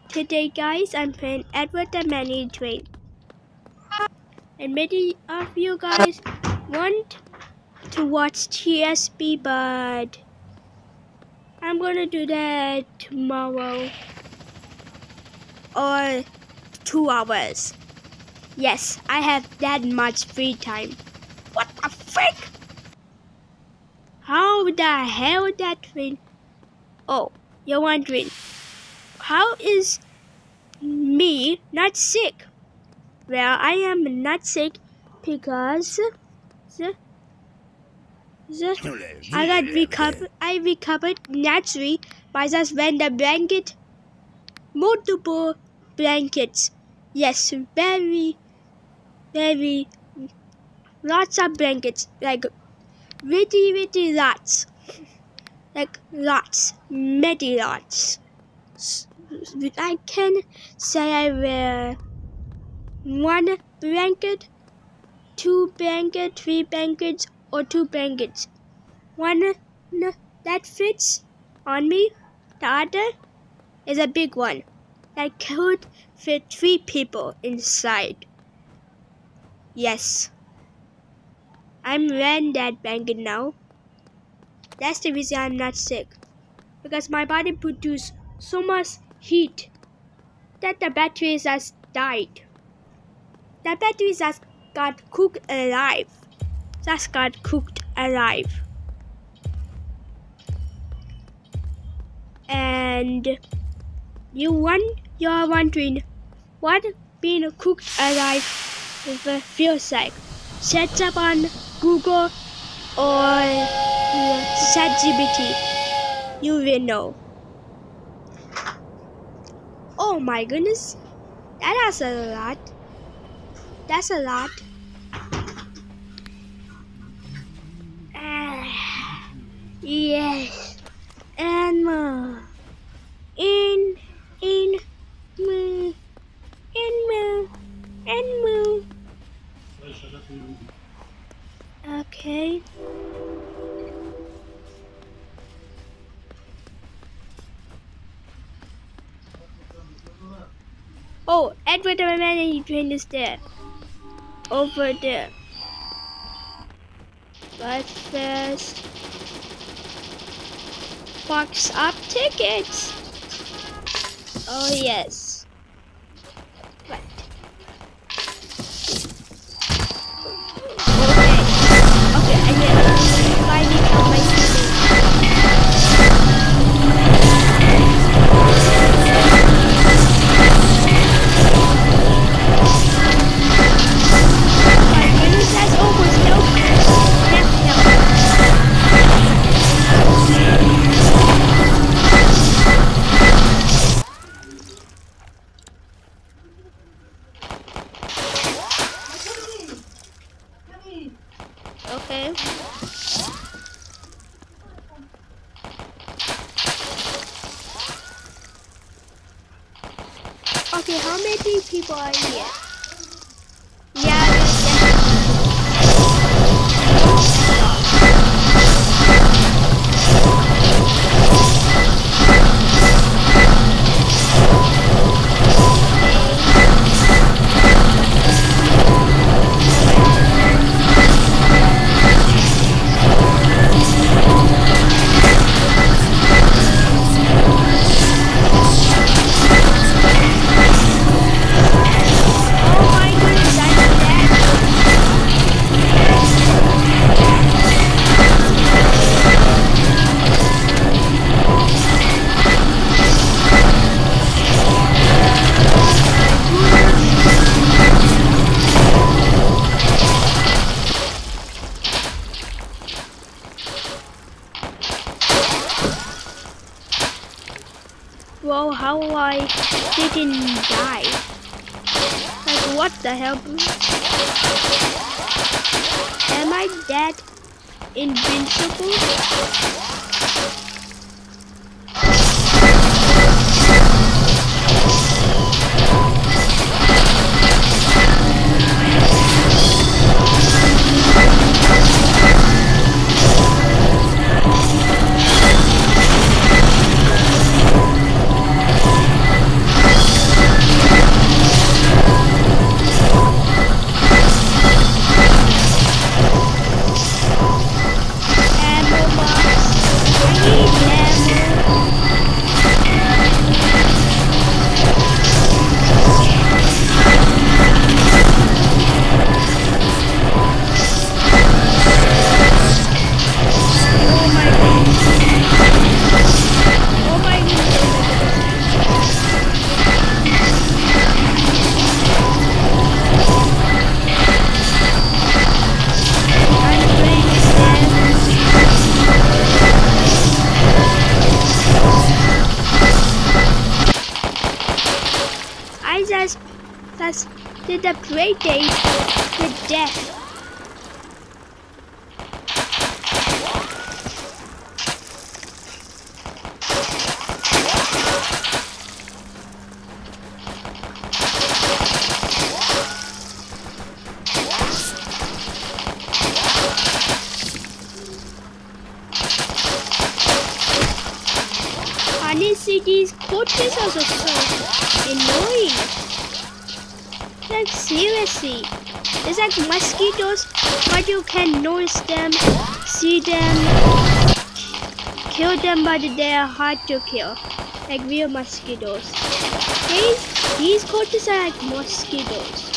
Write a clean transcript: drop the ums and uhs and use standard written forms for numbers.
Today guys, I'm playing Edward the Many Train. And many of you guys want to watch TSB, but I'm gonna do that tomorrow or 2 hours. Yes, I have that much free time. What the frick? How the hell that train? Oh, you're wondering, how is me not sick? Well, I am not sick because I recovered naturally by just when the blanket, multiple blankets. Yes, very lots of blankets, like really lots, like lots, many lots. I can say I wear 1 blanket, 2 blankets, 3 blankets, or 2 blankets. One that fits on me, the other is a big one that could fit 3 people inside. Yes, I'm wearing that blanket now. That's the reason I'm not sick, because my body produced so much heat that the batteries just died. The batteries just got cooked alive. And you're wondering what being cooked alive feels like. Search up on Google or ChatGPT. You will know. Oh my goodness, that's a lot. That's a lot. Yes. And more. In, move, and move. Okay. Oh, Edward the Many Train is there. Over there. But first, box up tickets. Oh yes. Right. Okay, I get it. Finally found my seat. My goodness, that's almost no. Okay. Okay, how many people are here? Yeah, Whoa, how I didn't die? Like what the hell? Am I that invincible? Mice as did the predate with death. Honestly, these coaches are so annoying. Like seriously, it's like mosquitoes, but you can notice them, see them, kill them, but they are hard to kill, like real mosquitoes. These coaches are like mosquitoes.